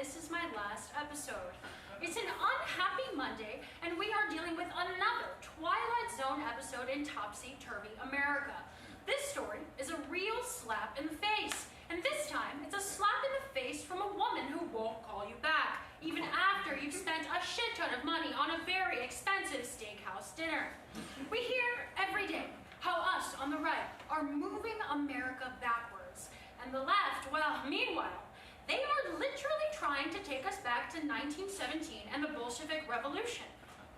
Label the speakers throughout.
Speaker 1: this is my last episode. It's an unhappy Monday, and we are dealing with another Twilight Zone episode in Topsy-Turvy America. This story is a real slap in the face, and this time it's a slap in the face from a woman who won't call you back, even after you've spent a shit ton of money on a very expensive steakhouse dinner. We hear every day how us on the right are moving America backwards, and the left, well, meanwhile, they are literally trying to take us back to 1917 and the Bolshevik Revolution.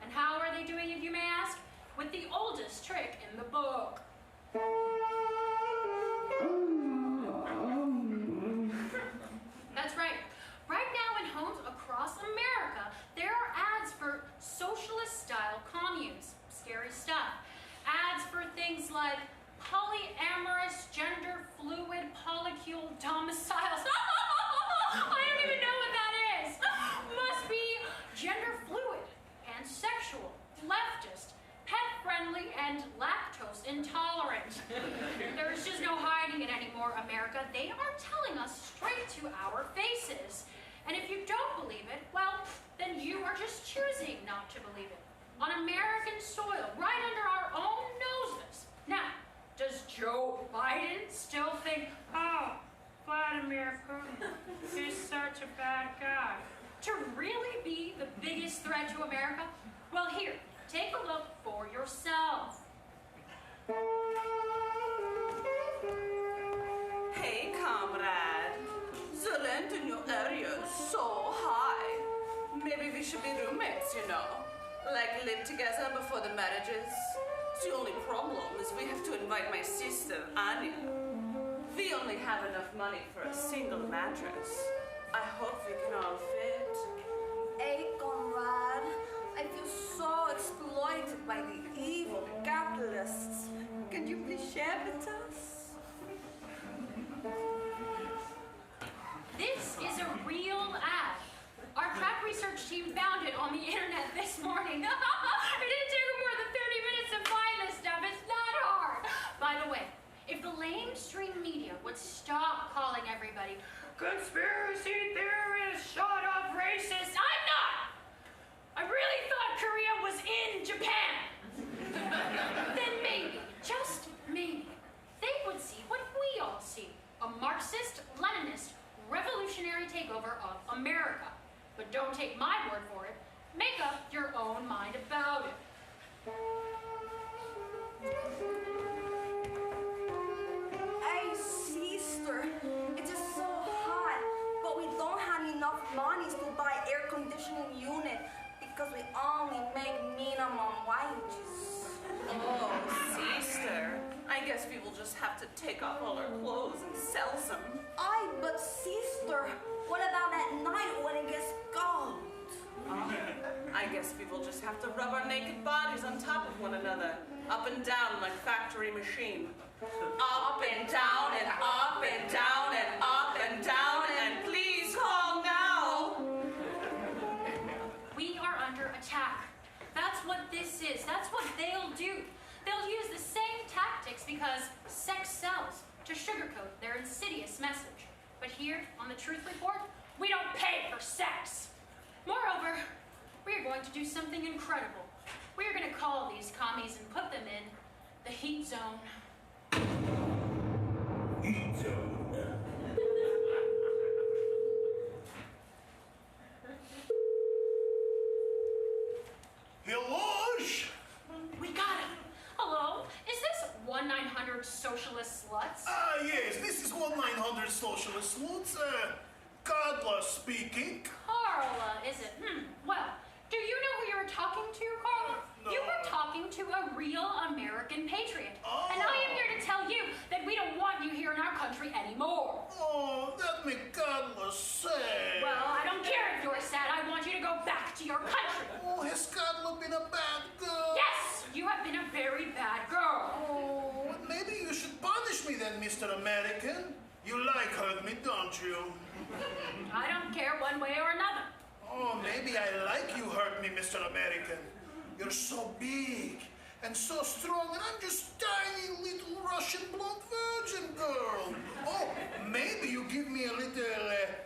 Speaker 1: And how are they doing it, you may ask? With the oldest trick in the book. That's right. Right now in homes across America, there are ads for socialist-style communes. Scary stuff. Ads for things like polyamorous, gender-fluid, polycule domiciles. I don't even know what that is. Must be gender-fluid, pansexual, leftist, pet-friendly, and lactose intolerant. There's just no hiding it anymore, America. They are telling us straight to our faces. And if you don't believe it, well, then you are just choosing not to believe it. On American soil, right under our own noses. Now, does Joe Biden still think, oh, Vladimir Putin, he's such a bad guy, to really be the biggest threat to America? Well, here, take a look for yourself.
Speaker 2: Hey, comrade. The rent in your area is so high. Maybe we should be roommates, you know. Like live together before the marriages. The only problem is we have to invite my sister, Anya. We only have enough money for a single mattress. I hope we can all fit.
Speaker 3: Hey, comrade. I feel so exploited by the evil capitalists. Can you please share with us?
Speaker 1: This is a real ad. Our crack research team found it on the internet this morning. It didn't take more than 30 minutes to find this stuff. It's not hard. By the way, if the lamestream media would stop calling everybody conspiracy theorists, shut up racists, I'm not! I really thought Korea was in Japan. Then maybe, just maybe, they would see what we all see. A Marxist, Leninist, revolutionary takeover of America. But don't take my word for it. Make up your own mind about it.
Speaker 3: Hey, sister. It is so hot, but we don't have enough money to buy air conditioning unit because we only make minimum wages.
Speaker 2: Oh, sister. I guess we will just have to take off all our clothes and sell some.
Speaker 3: Aye, but sister, what about at night when it gets cold?
Speaker 2: I guess we will just have to rub our naked bodies on top of one another, up and down like factory machine. Up and down and up and down and up and down, and please call now.
Speaker 1: We are under attack. That's what this is. That's what they'll do. They'll use the same tactics because sex sells, to sugarcoat their insidious message. But here on the Truth Report, we don't pay for sex. Moreover, we are going to do something incredible. We are going to call these commies and put them in the heat zone.
Speaker 4: Heat zone. Hello?
Speaker 1: We got him. Hello, is this 1-900 Socialist Sluts?
Speaker 4: Yes, this is 1-900 Socialist Sluts. Carla speaking.
Speaker 1: Carla, is it? Well, do you know who you were talking to, Carla?
Speaker 4: No.
Speaker 1: You were talking to a real American patriot.
Speaker 4: Oh.
Speaker 1: And I am here to tell you that we don't want you here in our country anymore.
Speaker 4: Oh, that make Carla sad.
Speaker 1: Well, I don't care if you're sad. I want you to go back to your country.
Speaker 4: Oh, has Carla been a bad girl?
Speaker 1: Yes, you have been a very bad girl.
Speaker 4: Oh, maybe you should punish me then, Mr. American. You like hurt me, don't you?
Speaker 1: I don't care one way or another.
Speaker 4: Oh, maybe I like you hurt me, Mr. American. You're so big and so strong, and I'm just tiny little Russian blonde virgin girl. Oh, maybe you give me a little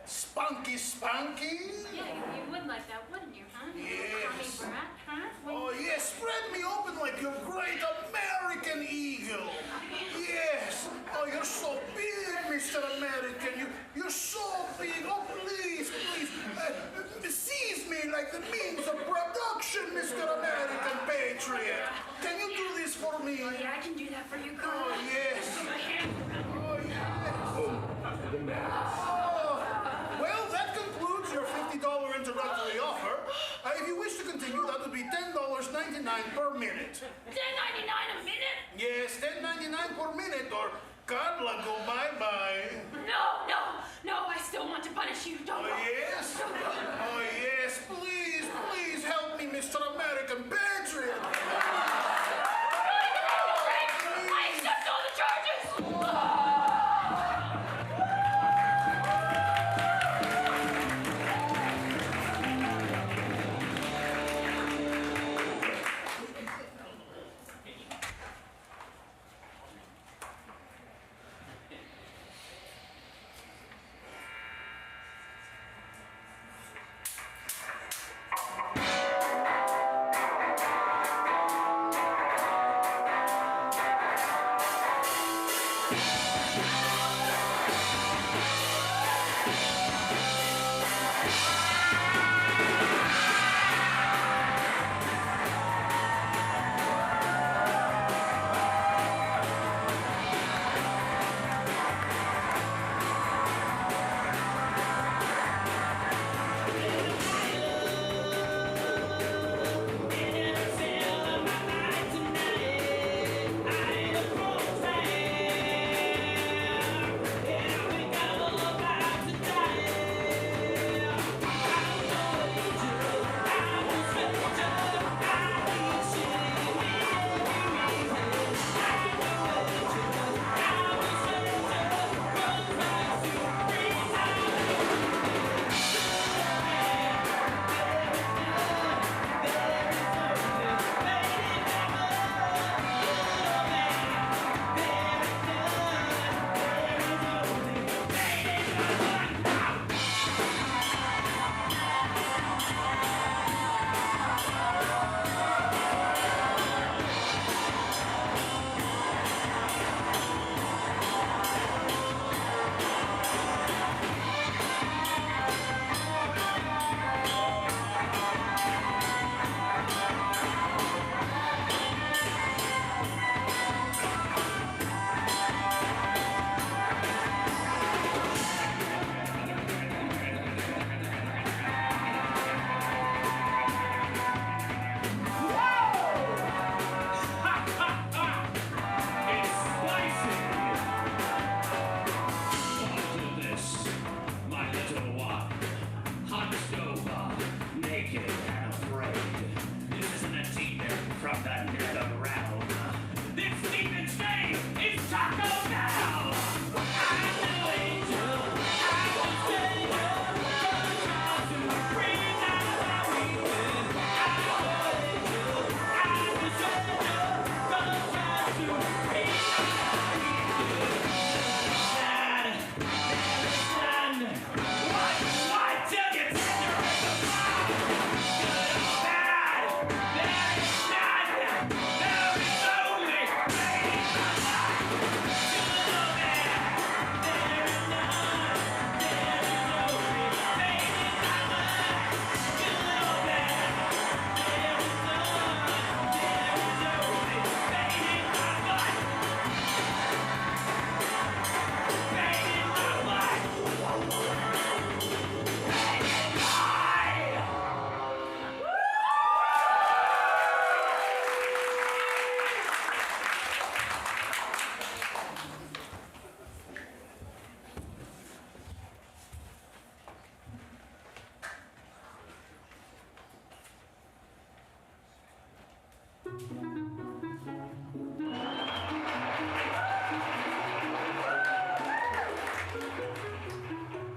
Speaker 4: spunky spanky?
Speaker 1: Yeah, you would like that, wouldn't you, huh?
Speaker 4: Yes.
Speaker 1: Honey brat, huh?
Speaker 4: Oh, yes, spread me open like your great American eagle. Yes. Oh, you're so big, Mr. American. You're so big. Oh, please, please. Seize me like the means of production, Mr. American Patriot. Can you do this for me?
Speaker 1: Oh, yeah, I can do that for you, girl.
Speaker 4: Oh, yes. Oh, yes. Oh, well, that concludes your $50 introductory offer. If you wish to continue, that would be $10.99 per minute.
Speaker 1: $10.99 a minute?
Speaker 4: Yes, $10.99 per minute, or Carla, go bye-bye.
Speaker 1: No, I still want to punish you. Don't
Speaker 4: Oh,
Speaker 1: go.
Speaker 4: yes? Oh, yes, please, please help me, Mr. American Patriot.
Speaker 1: I accept all the charges!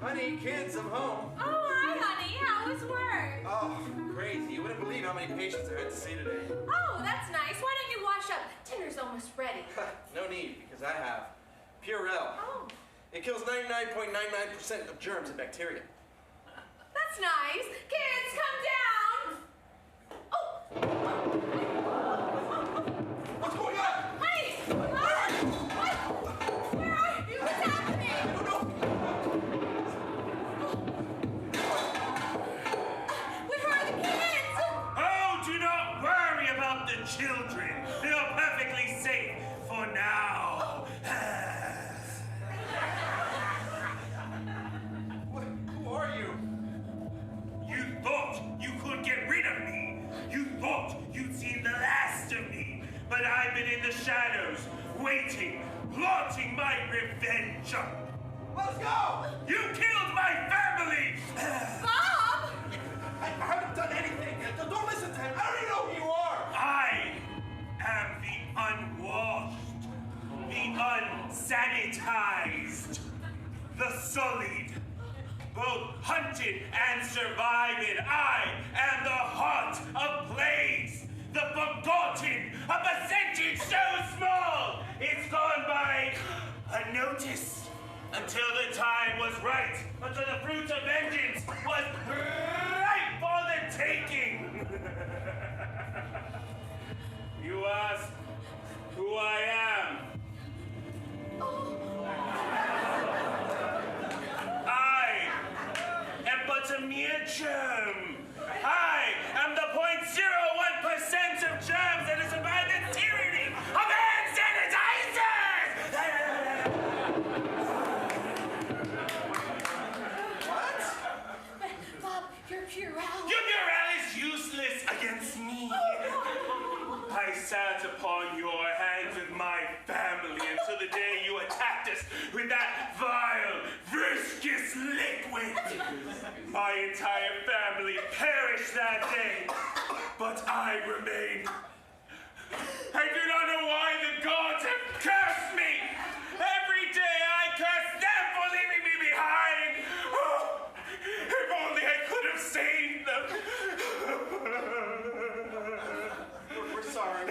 Speaker 5: Honey, kids, I'm home.
Speaker 3: Oh, hi, honey. How was work?
Speaker 5: Oh, crazy. You wouldn't believe how many patients I had to see today.
Speaker 3: Oh, that's nice. Why don't you wash
Speaker 1: almost ready.
Speaker 5: No need, because I have Purell.
Speaker 1: Oh,
Speaker 5: It kills 99.99% of germs and bacteria.
Speaker 1: that's nice. Kids, come down. Oh,
Speaker 5: What's going on?
Speaker 1: honey. What? Where are you? What's happening? Where are the kids?
Speaker 6: Oh, do not worry about the children. They are perfectly safe for now.
Speaker 5: Who are you?
Speaker 6: You thought you could get rid of me. You thought you'd seen the last of me. But I've been in the shadows, waiting, plotting my revenge.
Speaker 5: Let's go!
Speaker 6: You killed my family!
Speaker 1: Bob!
Speaker 5: I haven't done anything. Don't listen to him. I already know who you are.
Speaker 6: I am the unwashed, the unsanitized, the sullied, both hunted and survived. I am the heart of plagues, the forgotten, a percentage so small it's gone by unnoticed. Until the time was right, until the fruit of vengeance was ripe for the taking. You ask who I am. I am but a mere germ. I am the 0.01% of germs that has survived the tyranny of hand sanitizers!
Speaker 1: Bob, you're Purell.
Speaker 6: Your Purell is useless against me. I sat upon your hands with my family until the day you attacked us with that vile, viscous liquid. My entire family perished that day, but I remain. I do not know why the gods have cursed me. Every day I curse them for leaving me behind. Oh, if only I could have saved them.
Speaker 5: We're sorry.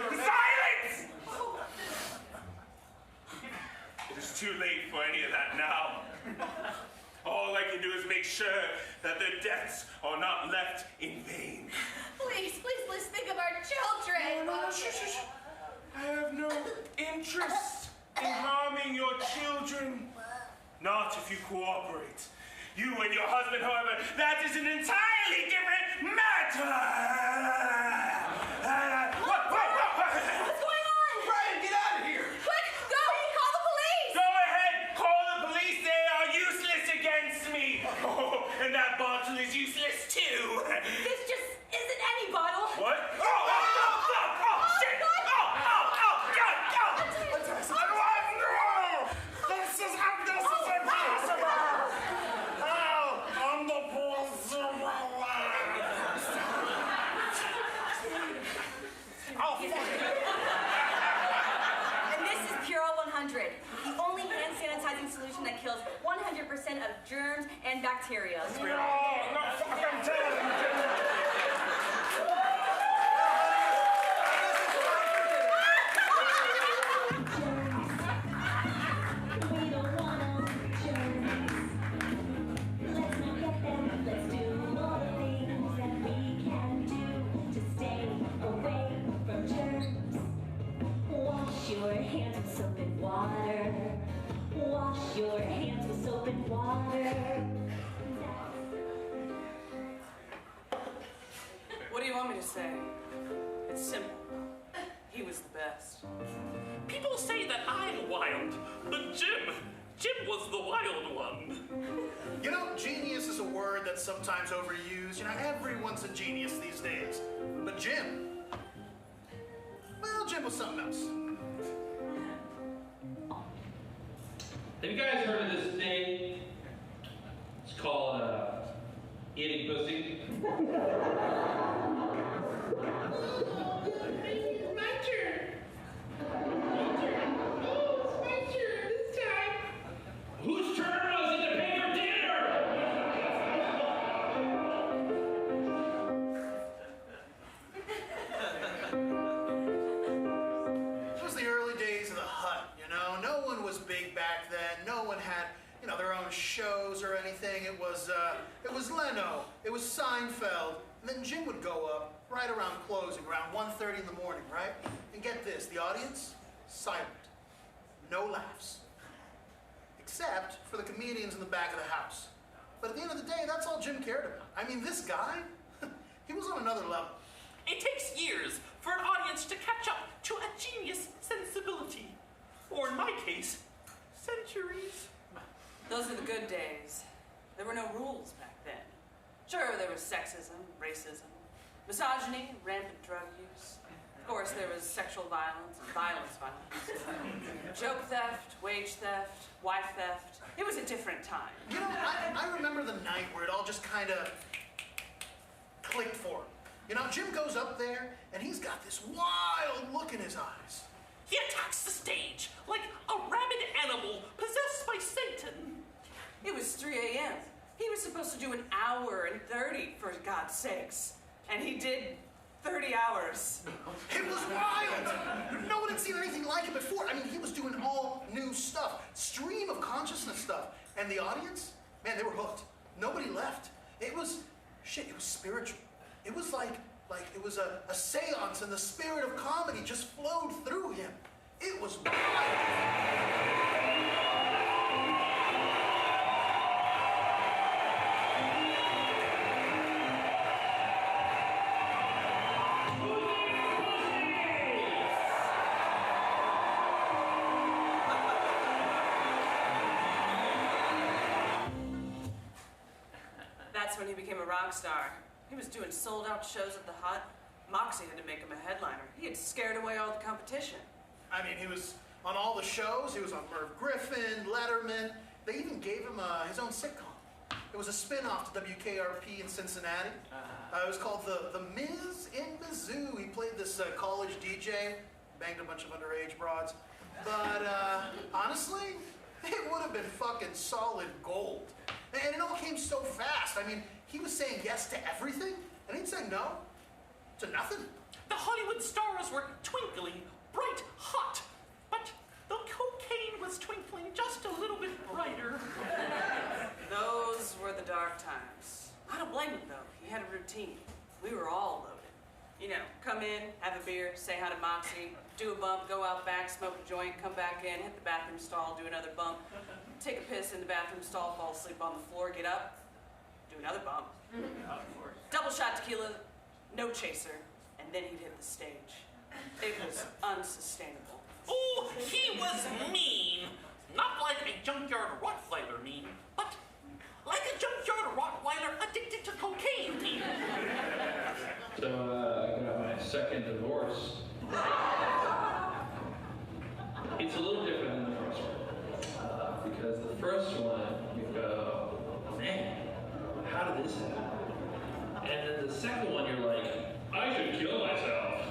Speaker 6: Silence! It is too late for any of that now. All I can do is make sure that their deaths are not left in vain.
Speaker 1: Please, let's think of our children.
Speaker 6: No, shh. I have no interest in harming your children. Not if you cooperate. You and your husband, however, that is an entirely different matter.
Speaker 1: What's going on?
Speaker 5: Brian, get out of here!
Speaker 1: Quick, go! Call the police!
Speaker 6: Go ahead, call the police. They are useless against me. Oh, and that bottle is useless too.
Speaker 1: This just isn't any bottle.
Speaker 6: What? Oh, shit! Oh, God!
Speaker 4: This is impossible! I'm the
Speaker 3: And this is Purell 100, the only hand sanitizing solution that kills 100% of germs and bacteria.
Speaker 7: Wash your hands with soap and water.
Speaker 2: What do you want me to say? It's simple. He was the best.
Speaker 8: People say that I'm wild, but Jim was the wild one.
Speaker 4: You know, genius is a word that's sometimes overused. You know, everyone's a genius these days. But Jim, well, Jim was something else.
Speaker 9: Have you guys heard of this thing? It's called eating pussy. Whose turn was it to pay for dinner?
Speaker 4: it was Leno, it was Seinfeld, and then Jim would go up right around closing, around 1:30 in the morning, right? And get this, the audience, silent. No laughs. Except for the comedians in the back of the house. But at the end of the day, that's all Jim cared about. I mean, this guy, he was on another level.
Speaker 8: It takes years for an audience to catch up to a genius sensibility. Or in my case, centuries.
Speaker 2: Those were the good days. There were no rules back then. Sure, there was sexism, racism, misogyny, rampant drug use. Of course, there was sexual violence and violence. Joke theft, wage theft, wife theft. It was a different time.
Speaker 4: You know, I remember the night where it all just kind of clicked for him. You know, Jim goes up there, and he's got this wild look in his eyes.
Speaker 8: He attacks the stage like a rabid animal possessed by Satan.
Speaker 2: It was 3 a.m. He was supposed to do an hour and 30, for God's sakes. And he did 30 hours.
Speaker 4: It was wild! No one had seen anything like it before. I mean, he was doing all new stuff, stream of consciousness stuff. And the audience, man, they were hooked. Nobody left. It was spiritual. It was like it was a seance, and the spirit of comedy just flowed through him. It was wild.
Speaker 2: That's when he became a rock star. He was doing sold-out shows at the Hut. Moxie had to make him a headliner. He had scared away all the competition.
Speaker 4: I mean, he was on all the shows. He was on Merv Griffin, Letterman. They even gave him his own sitcom. It was a spin-off to WKRP in Cincinnati. It was called The Miz in Mizzou. He played this college DJ, banged a bunch of underage broads. But honestly, it would have been fucking solid gold. And it all came so fast. I mean, he was saying yes to everything, and he'd say no to nothing.
Speaker 8: The Hollywood stars were twinkling, bright, hot, but the cocaine was twinkling just a little bit brighter.
Speaker 2: Those were the dark times. I don't blame him, though. He had a routine. We were all loaded. You know, come in, have a beer, say hi to Moxie, do a bump, go out back, smoke a joint, come back in, hit the bathroom stall, do another bump, take a piss in the bathroom stall, fall asleep on the floor, get up, do another bump. Double shot tequila, no chaser, and then he'd hit the stage. It was unsustainable.
Speaker 8: Oh, he was mean. Not like a junkyard Rottweiler mean, but like a junkyard Rottweiler addicted to cocaine mean.
Speaker 9: So, I got my second divorce. It's a little different than the first one. Because the first one, you go, man, how did this happen? And then the second one, you're like, I should kill myself.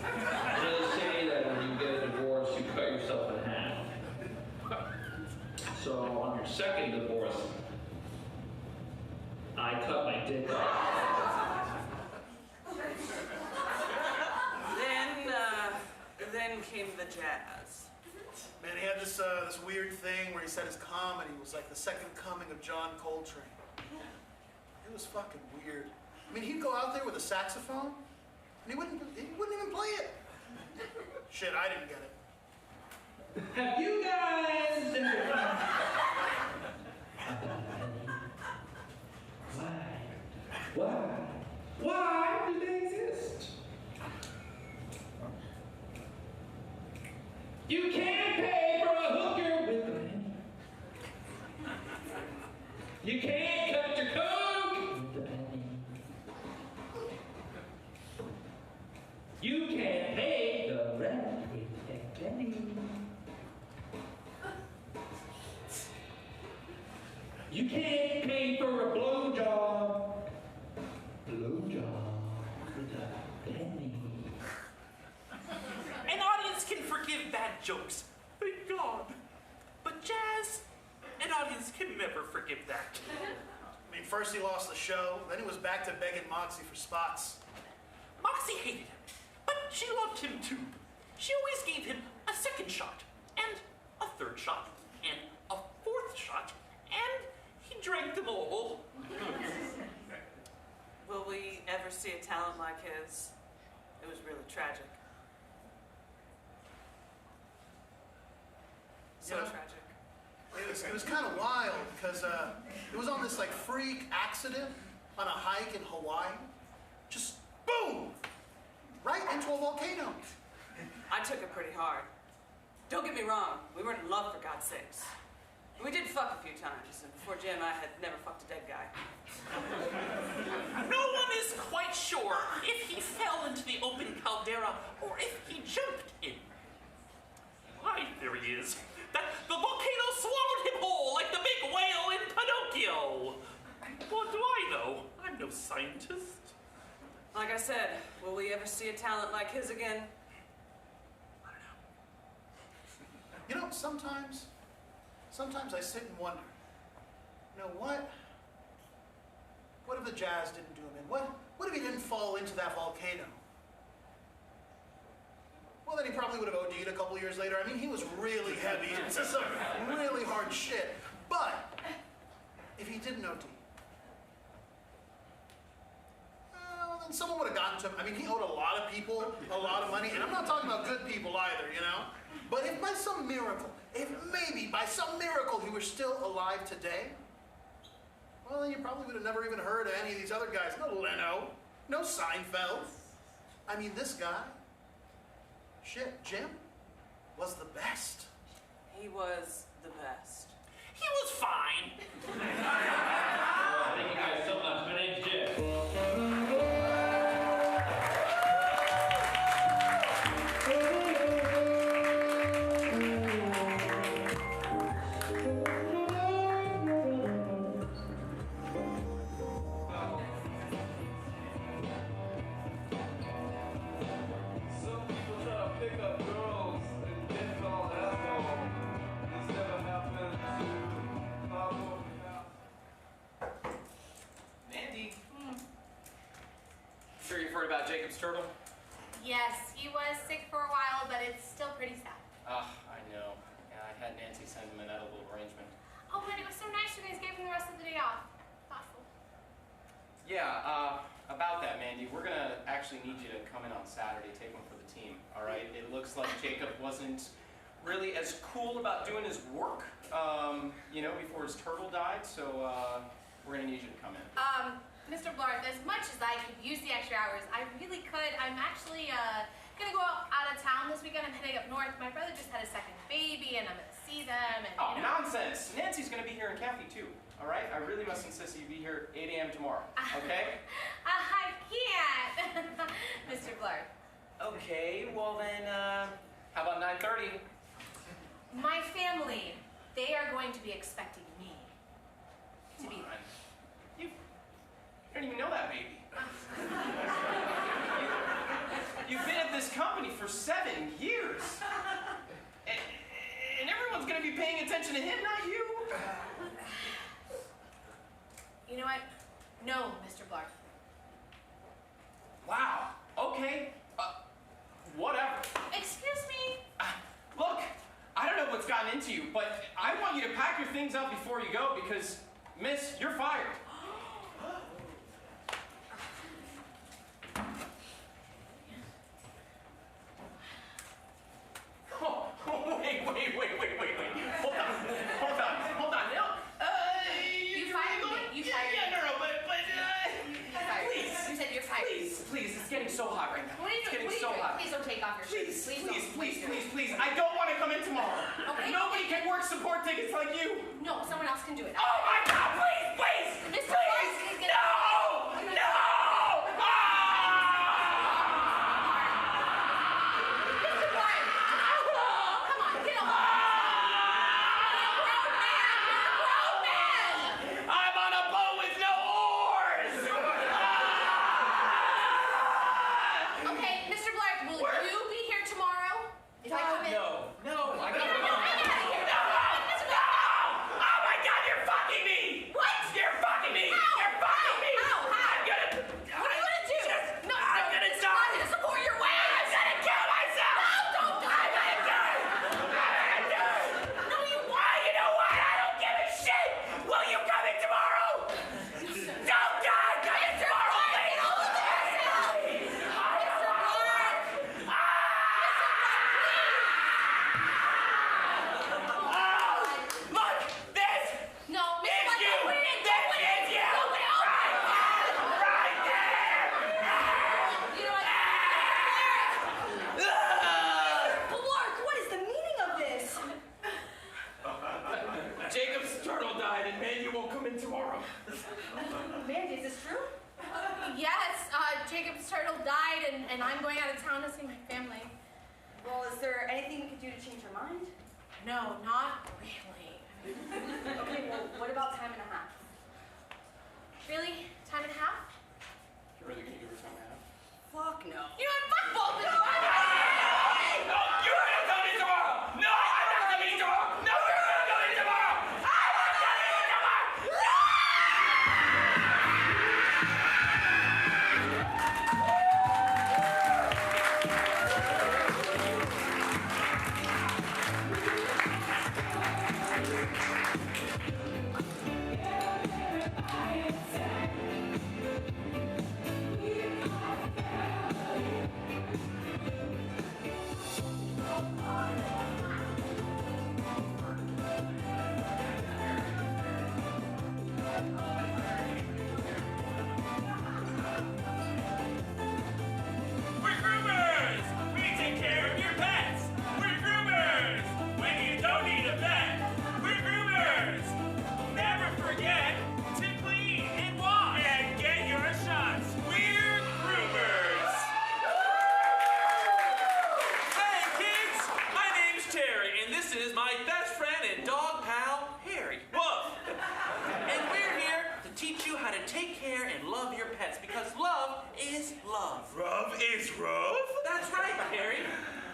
Speaker 9: You know, they say that when you get a divorce, you cut yourself in half. So on your second divorce, I cut my dick off.
Speaker 2: Then came the jazz.
Speaker 4: Man, he had this weird thing where he said his comedy was like the second coming of John Coltrane. It was fucking weird. I mean, he'd go out there with a saxophone, and he wouldn't even play it. Shit, I didn't get it.
Speaker 9: Have you guys Why do they exist? You can't pay for a hooker with a penny. You can't cut your coke with a penny. You can't pay the rent with a penny. You can't pay for a blowjob. Blowjob with a penny.
Speaker 8: An audience can forgive bad jokes, thank God. But jazz, an audience can never forgive that.
Speaker 4: I mean, first he lost the show, then he was back to begging Moxie for spots.
Speaker 8: Moxie hated him, but she loved him too. She always gave him a second shot, and a third shot, and a fourth shot, and drank them all.
Speaker 2: Will we ever see a talent like his? It was really tragic. So
Speaker 4: Yeah.
Speaker 2: tragic.
Speaker 4: It was kind of wild because it was on this like freak accident on a hike in Hawaii. Just boom! Right into a volcano.
Speaker 2: I took it pretty hard. Don't get me wrong, we weren't in love for God's sakes. We did fuck a few times, and before Jim, I had never fucked a dead guy.
Speaker 8: No one is quite sure if he fell into the open caldera or if he jumped in. Why, there he is. The volcano swallowed him whole like the big whale in Pinocchio. What do I know? I'm no scientist.
Speaker 2: Like I said, will we ever see a talent like his again? I don't know.
Speaker 4: You know, sometimes I sit and wonder, you know, what if the jazz didn't do him in? What if he didn't fall into that volcano? Well, then he probably would have OD'd a couple years later. I mean, he was really heavy. It's just some really hard shit. But if he didn't OD, well, then someone would have gotten to him. I mean, he owed a lot of people a lot of money, and I'm not talking about good people either, you know? But if by some miracle, if maybe by some miracle he were still alive today, well, then you probably would have never even heard of any of these other guys. No Leno, no Seinfeld. I mean, this guy, shit, Jim, was the best.
Speaker 2: He was the best.
Speaker 8: He was fine.
Speaker 9: Thank you guys so much. My name's Jim.
Speaker 5: Some people try to pick up girls and get called asshole. This never happened to Pablo Picasso.
Speaker 10: Mandy. Sure you've heard about Jacob's turtle?
Speaker 11: Yes, he was sick for a while, but it's still pretty sad.
Speaker 10: I know. Yeah, I had Nancy send him an edible arrangement.
Speaker 11: Oh, but it was so nice you guys gave him the rest of the day off. Thoughtful.
Speaker 10: Yeah, about that, Mandy, we're gonna actually need you to come in on Saturday, take one for the team, all right? It looks like Jacob wasn't really as cool about doing his work, before his turtle died, so we're gonna need you to come in.
Speaker 11: Mr. Blarth, as much as I could use the extra hours, I really could. I'm actually gonna go out of town this weekend. I'm heading up north. My brother just had a second baby, and I'm gonna see them. And
Speaker 10: Oh, nonsense! Nancy's gonna be here in Kathy too, all right? I really must insist that you be here 8 a.m. tomorrow, okay?
Speaker 11: I can't, Mr. Blarth.
Speaker 10: Okay, well then, how about 9:30?
Speaker 11: My family, they are going to be expecting me to be there.
Speaker 10: You don't even know that baby. You've been at this company for 7 years. And everyone's gonna be paying attention to him, not you.
Speaker 11: You know what? No, Mr. Blarth.
Speaker 10: Wow, okay, whatever.
Speaker 11: Excuse me?
Speaker 10: Look, I don't know what's gotten into you, but I want you to pack your things up before you go because, miss, you're fired. Oh, wait. Hold on. No,
Speaker 11: You fired me. You fired me.
Speaker 10: Yeah, no, but
Speaker 11: Please. You said you're fired.
Speaker 10: please, it's getting so hot right now.
Speaker 11: What are you
Speaker 10: It's
Speaker 11: doing?
Speaker 10: getting so hot.
Speaker 11: Please don't take off your shirt.
Speaker 10: Please. I don't want to come in tomorrow.
Speaker 11: Okay.
Speaker 10: Nobody can work support tickets like you.
Speaker 11: No, someone else can do it.
Speaker 10: Oh my God, please!
Speaker 11: Mr. Blarth is gonna...
Speaker 10: No! Ah!
Speaker 11: Mr. Blarth! Come on, get over it. You're a grown man!
Speaker 10: I'm on a boat with no oars!
Speaker 11: Okay, Mr. Blarth, will you be here tomorrow? If I come in...
Speaker 10: No, I gotta
Speaker 11: No,
Speaker 10: go.
Speaker 11: I'm out of here.
Speaker 10: No! Oh my God, you're fucking me!
Speaker 11: What?
Speaker 10: You're fucking me!
Speaker 11: How?
Speaker 10: You're fucking me!
Speaker 11: How?
Speaker 10: I'm gonna...
Speaker 11: What are you gonna do? No,
Speaker 10: I'm gonna
Speaker 11: this is
Speaker 10: die!
Speaker 11: not gonna support your ways.
Speaker 10: I'm gonna kill myself!
Speaker 11: No, don't do
Speaker 10: I'm
Speaker 11: it.
Speaker 10: gonna do it! I'm gonna do it!
Speaker 11: No, you won't.
Speaker 10: Why? You know what? I don't give a shit! Will you come in tomorrow?
Speaker 11: turtle died, and I'm going out of town to see my family.
Speaker 3: Well, is there anything we could do to change your mind?
Speaker 11: No, not really.
Speaker 3: Okay, well, what about time and a half?
Speaker 11: Really? Time and a half?
Speaker 10: You're really gonna give her time and a half?
Speaker 3: Fuck no.
Speaker 11: You know what? Fuck both of you!
Speaker 6: No, you're not coming tomorrow! No, I'm not coming tomorrow! No, you're not coming tomorrow! I'm not coming tomorrow! We're groomers! We take care of your pets! We're groomers! When you don't need a pet, we're groomers! Never forget to clean and wash and get your shots. We're groomers!
Speaker 8: Hey kids, my name's Terry, and this is my best friend and dog pal, Harry. Woof! And we're here to teach you how to take care and love your pets, because love is love.
Speaker 6: Rub is rub?
Speaker 8: That's right, Harry.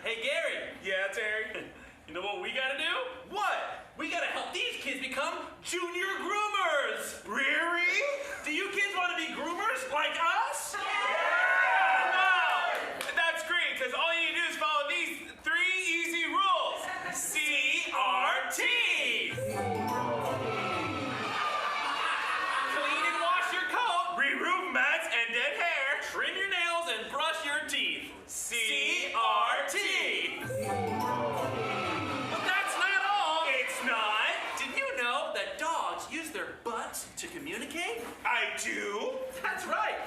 Speaker 8: Hey, Gary.
Speaker 6: Yeah, Terry.
Speaker 8: You know what we gotta do? What? We gotta help these kids become junior groomers.
Speaker 6: Really?
Speaker 8: Do you kids want to be groomers like us?
Speaker 6: Yeah! Wow! That's great, because all you need to do is follow these 3 easy rules. CRT!
Speaker 8: Clean and wash your coat.
Speaker 6: Remove mats and dead hair.
Speaker 8: Trim your nails and brush your teeth.
Speaker 6: CRT!
Speaker 8: But that's not all.
Speaker 6: It's not.
Speaker 8: Did you know that dogs use their butts to communicate?
Speaker 6: I do.
Speaker 8: That's right.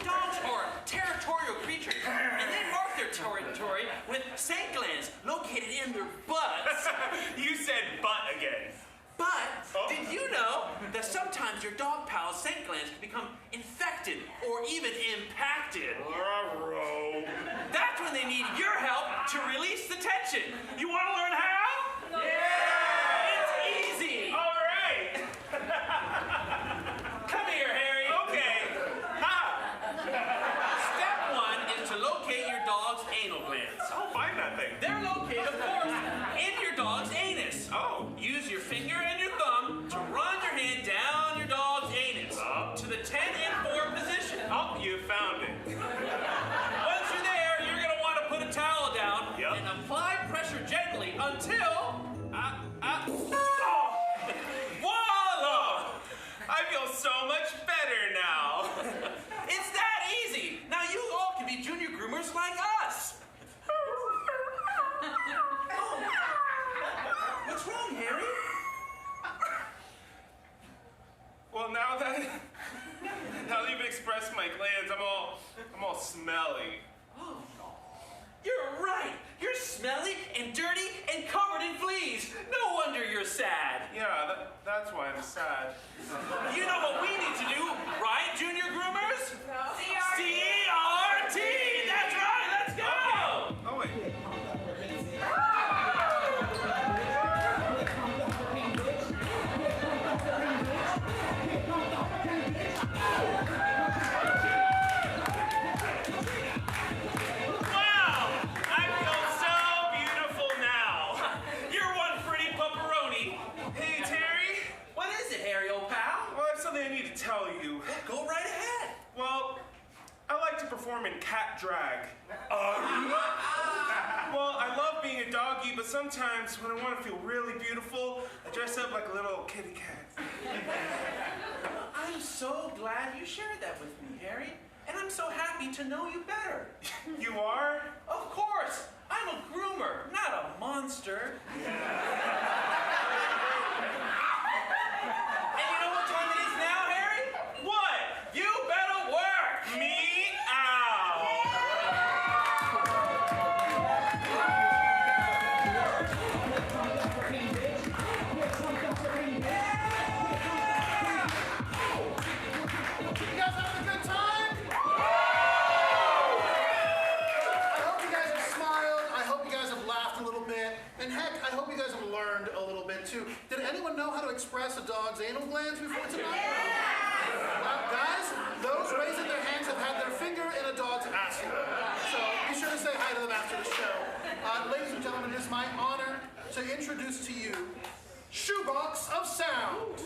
Speaker 8: Dogs are territorial creatures, and they mark their territory with scent glands located in their butts.
Speaker 6: You said butt again.
Speaker 8: But
Speaker 6: Oh.
Speaker 8: did you know that sometimes your dog pal's scent glands can become infected or even impacted? That's when they need your help to release the tension. You want to learn how?
Speaker 6: Yeah!
Speaker 8: It's easy.
Speaker 6: All right.
Speaker 8: Come here, Harry.
Speaker 6: Okay. Ha!
Speaker 8: Step 1 is to locate your dog's anal glands.
Speaker 6: I'll find that thing.
Speaker 8: They're located, of course, in your dog's anus.
Speaker 6: Oh.
Speaker 8: Use your finger and your thumb to run your hand down your dog's anus to the 10 and 4 position.
Speaker 6: Oh, you found it.
Speaker 8: Once you're there, you're going to want to put a towel down
Speaker 6: Yep.
Speaker 8: and apply pressure gently until...
Speaker 6: Oh. Voila! I feel so much better now.
Speaker 8: It's that easy. Now you all can be junior groomers like us. What's wrong, Harry?
Speaker 6: Well, now that you've expressed my glands, I'm all smelly.
Speaker 8: Oh, you're right. You're smelly and dirty and covered in fleas. No wonder you're sad.
Speaker 6: Yeah, that's why I'm sad.
Speaker 8: You know what we need to do, right, junior groomers? CRT! That's right, let's go!
Speaker 6: Oh, wait. Wow! I feel so beautiful now.
Speaker 8: You're one pretty pepperoni.
Speaker 6: Hey, Terry.
Speaker 8: What is it, Harry, old pal?
Speaker 6: Well, I have something I need to tell you.
Speaker 8: Go right ahead.
Speaker 6: Well, I like to perform in cat drag. Well, I love being a doggy, but sometimes when I want to feel really beautiful, I dress up like a little kitty cat.
Speaker 8: I'm so glad you shared that with me, Harry. And I'm so happy to know you better.
Speaker 6: You are?
Speaker 8: Of course. I'm a groomer, not a monster. And you know what time it is now, Harry?
Speaker 6: What?
Speaker 8: You better work!
Speaker 6: Meow!
Speaker 4: You guys having a good time? express a dog's anal glands before tonight? Guys, those raising their hands have had their finger in a dog's asshole. So be sure to say hi to them after the show. Ladies and gentlemen, it is my honor to introduce to you Shoebox of Sound.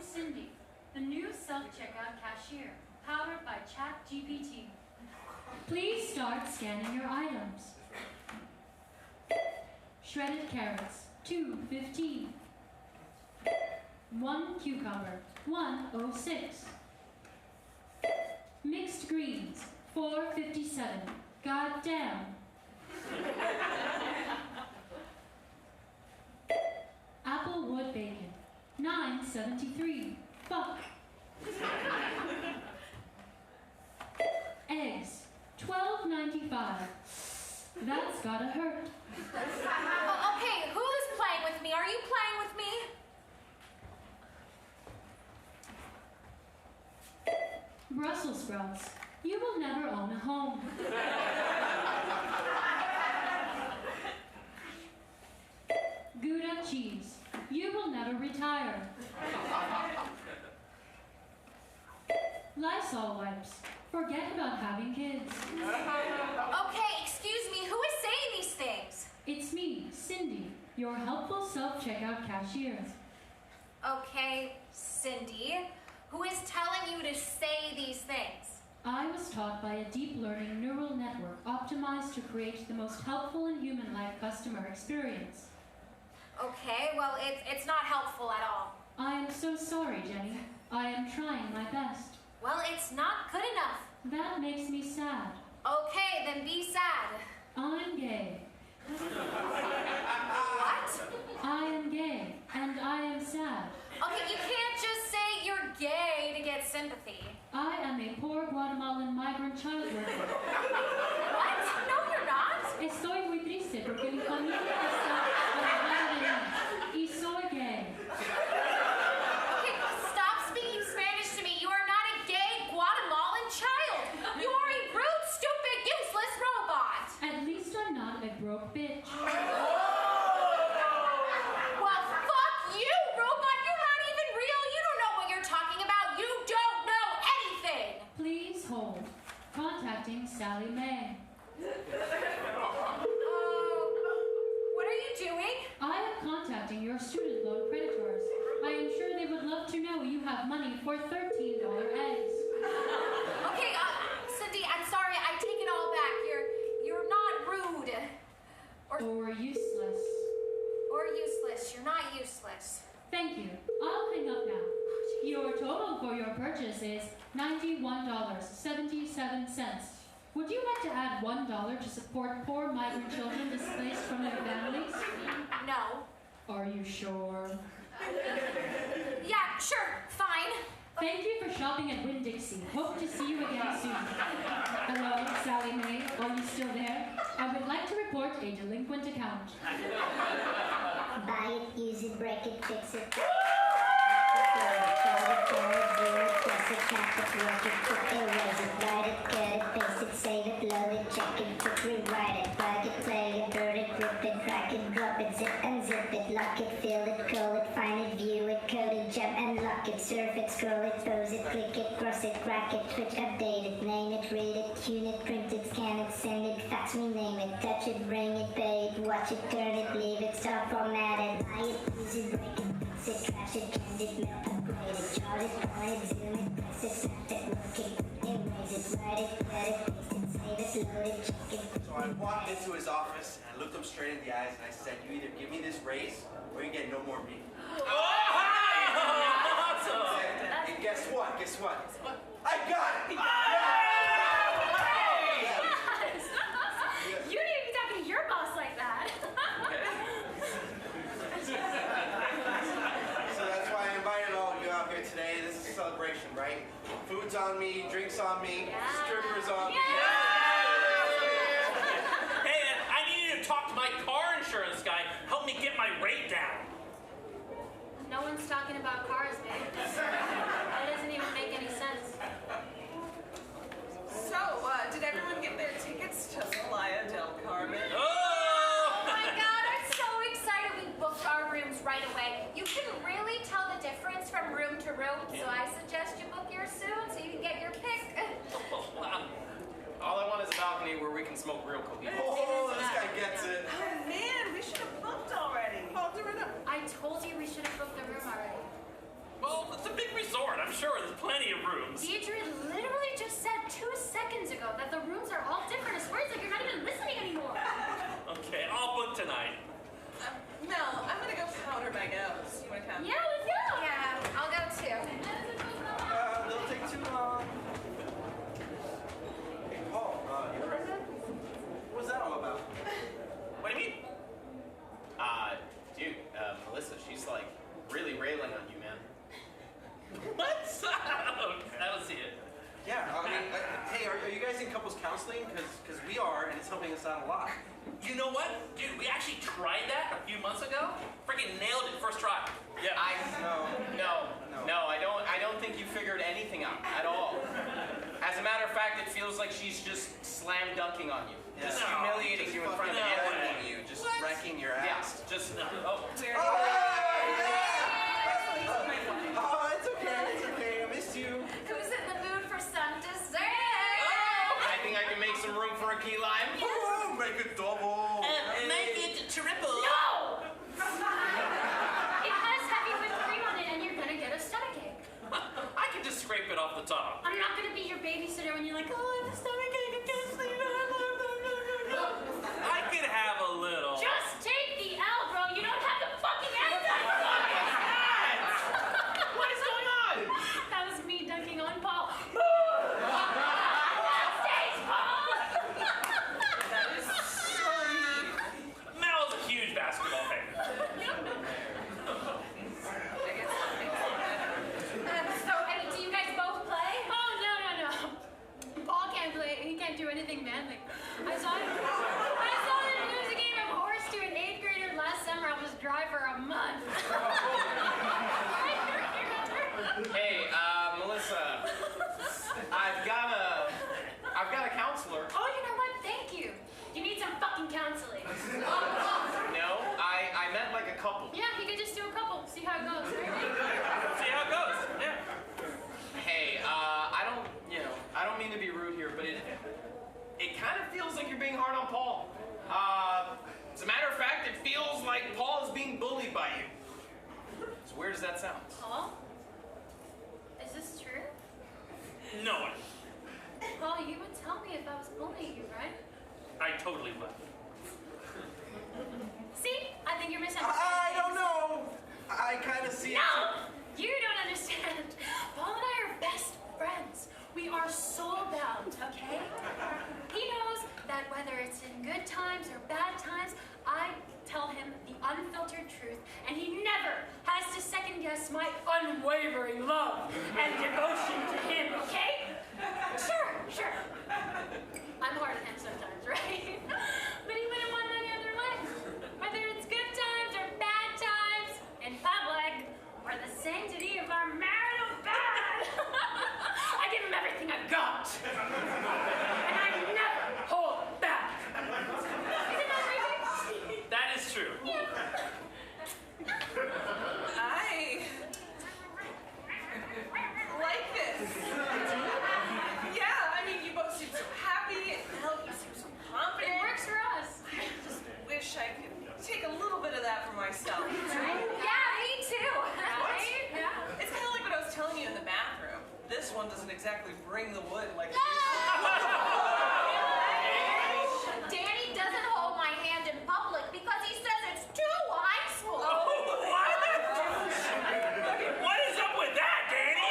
Speaker 1: Cindy, the new self-checkout cashier, powered by ChatGPT.
Speaker 12: Please start scanning your items. Shredded carrots, $2.15. 1 cucumber, $1.06. Mixed greens, $4.57. Goddamn. Applewood bacon, $9.73. Fuck. Eggs, $12.95. That's gotta hurt.
Speaker 11: Okay, who's playing with me? Are you playing with me?
Speaker 12: Brussels sprouts, you will never own a home. Gouda cheese, you will never retire. Lysol wipes, forget about having kids.
Speaker 11: Okay, excuse me, who is saying these things?
Speaker 12: It's me, Cindy, your helpful self-checkout cashier.
Speaker 11: Okay, Cindy, who is telling you to say these things?
Speaker 12: I was taught by a deep learning neural network optimized to create the most helpful and human-like customer experience.
Speaker 11: Okay, well, it's not helpful at all.
Speaker 12: I am so sorry, Jenny. I am trying my best.
Speaker 11: Well, it's not good enough.
Speaker 12: That makes me sad.
Speaker 11: Okay, then be sad.
Speaker 12: I'm gay.
Speaker 11: What?
Speaker 12: I am gay, and I am sad.
Speaker 11: Okay, you can't just say you're gay to get sympathy.
Speaker 12: I am a poor Guatemalan migrant child worker.
Speaker 11: What? No, you're not.
Speaker 12: Estoy muy triste porque mi familia está alejada de mí. Y soy gay.
Speaker 11: Okay, stop speaking Spanish to me. You are not a gay Guatemalan child. You are a rude, stupid, useless robot.
Speaker 12: At least I'm not a broke bitch.
Speaker 11: Well, fuck you, robot. You're not even real. You don't know what you're talking about. You don't know anything.
Speaker 12: Please hold. Contacting Sally Mae.
Speaker 11: What are you doing?
Speaker 12: I am contacting your student loan creditors. I am sure they would love to know you have money for $13 eggs.
Speaker 11: Okay, Cindy, I'm sorry. I take it all back. You're not rude.
Speaker 12: Or useless.
Speaker 11: Or useless. You're not useless.
Speaker 12: Thank you. I'll hang up now. Your total for your purchase is $91.77. Would you like to add $1 to support poor migrant children displaced from their families?
Speaker 11: No.
Speaker 12: Are you sure?
Speaker 11: Yeah, sure. Fine.
Speaker 12: Thank you for shopping at Winn-Dixie. Hope to see you again soon. Hello, Sally Mae. Are you still there? I would like to report a delinquent account.
Speaker 13: Buy it, use it, break it, fix it. Save it, load it, check it, put, rewrite it, plug it, play it, burn it, rip it, crack it, drop it, zip and zip it, lock it, fill it, call it, find it, view it, code it, jump and lock it, surf it, scroll it, pose it, click it, cross it, crack it, switch, update it, name it, read it, tune it, print it, scan it, send it, fax, rename it, touch it, bring it, pay it, watch it, turn it, leave it, stop, format it, buy it, use it, break it, fix it, trash it, change it, mail, upgrade it, chart it, point it, zoom it, press it, snap it, work it, erase it, write it, cut it, paste it, save it, load it, check it.
Speaker 14: So I walked into his office and I looked him straight in the eyes and I said, you either give me this raise or you get no more me. And guess what? Guess what? I got it!
Speaker 1: You need to be talking to your boss like that.
Speaker 14: So that's why I invited all of you out here today. This is a celebration, right? Food's on me, drinks on me, strippers on me.
Speaker 8: Hey, I need you to talk to my car insurance guy. Help me get my rate down.
Speaker 1: No one's talking about cars, babe. That doesn't even make any sense.
Speaker 2: So, did everyone get their tickets to Playa del Carmen?
Speaker 11: Oh my God, I'm so excited. We booked our rooms right away. You can really tell the difference from room to room, so I suggest you book yours soon so you can get your pick.
Speaker 10: All I want is a balcony where we can smoke real cocaine.
Speaker 14: Oh, this guy gets it.
Speaker 2: Oh man, we should have booked already. I'll do it up.
Speaker 1: I told you we should have booked the room already.
Speaker 8: Well, it's a big resort. I'm sure there's plenty of rooms.
Speaker 1: Deidre literally just said 2 seconds ago that the rooms are all different. I swear it's like you're not even listening anymore.
Speaker 8: Okay, I'll book tonight.
Speaker 2: Mel, I'm gonna go powder my nose. You wanna come?
Speaker 1: Yeah, let's go.
Speaker 11: Yeah, I'll go too.
Speaker 14: Don't take too long. Hey, Paul, you pregnant? What's that all about?
Speaker 10: What do you mean? Dude, Melissa, she's like really railing on you, man.
Speaker 8: What? I don't see it.
Speaker 14: Yeah, I mean, hey, are you guys in couples counseling? Because we are, and it's helping us out a lot.
Speaker 8: You know what? Dude, we actually tried that a few months ago. Freaking nailed it first try. Yeah.
Speaker 10: No, I don't think you figured anything out at all. As a matter of fact, it feels like she's just slam dunking on you. Just humiliating you in front of everyone.
Speaker 14: You, just wrecking your ass.
Speaker 10: Yeah, just,
Speaker 14: Oh, it's okay, I missed you.
Speaker 11: Who's in the mood for some dessert?
Speaker 10: I think I can make some room for a key lime.
Speaker 14: Oh, make it double.
Speaker 8: Make it triple.
Speaker 1: No! It has heavy whipped cream on it and you're gonna get a stomachache.
Speaker 8: I can just scrape it off the top.
Speaker 1: I'm not gonna be your babysitter when you're like, oh, I have a stomachache, I can't sleep.
Speaker 8: I could have a little.
Speaker 1: Just take the L, bro. You don't have the fucking appetite for
Speaker 8: What is going on?
Speaker 1: That was me dunking on Paul. Stage, Paul!
Speaker 2: That is so mean.
Speaker 8: Mal's a huge basketball fan.
Speaker 1: So, do you guys both play? Oh, no. Paul can't play. He can't do anything manly. I saw him lose a game of horse to an 8th grader last summer. I was dry for a month.
Speaker 10: Hey, Melissa, I've got a counselor.
Speaker 1: Oh, you know what? Thank you. You need some fucking counseling.
Speaker 10: No, I meant like a couple.
Speaker 1: Yeah, you could just do a couple. See how it goes, right?
Speaker 8: See how it goes. Yeah.
Speaker 10: Hey, I don't mean to be rude here, but it kind of feels like you're being hard on Paul. As a matter of fact, it feels like Paul is being bullied by you. So where does that sound?
Speaker 1: Paul? Is this true?
Speaker 8: No,
Speaker 1: Paul, you would tell me if I was bullying you, right?
Speaker 8: I totally would.
Speaker 1: See? I think you're misunderstanding.
Speaker 14: I don't know. I kind of see it.
Speaker 1: No! You don't understand. Paul and I are best friends. We are soul-bound, okay? He knows that whether it's in good times or bad times, I tell him the unfiltered truth, and he never has to second-guess my unwavering love and devotion to him, okay? Sure. I'm hard on him sometimes, right? But he wouldn't want it any other way. Whether it's good times or bad times, in public, or the sanctity of our marital bed, I give him everything I've got. And I never hold back. Isn't that right?
Speaker 8: That is true.
Speaker 1: Yeah.
Speaker 2: I like this. Yeah, I mean, you both seem so happy, and Mel, you seem so confident.
Speaker 1: It works for us.
Speaker 2: I just wish I could take a little bit of that for myself.
Speaker 1: Right?
Speaker 11: Yeah, me too.
Speaker 1: Right? Yeah.
Speaker 2: It's kind of like what I was telling you in the bathroom. This one doesn't exactly bring the wood like it
Speaker 11: Danny doesn't hold my hand in public because he says it's too high school.
Speaker 8: What is up with that, Danny?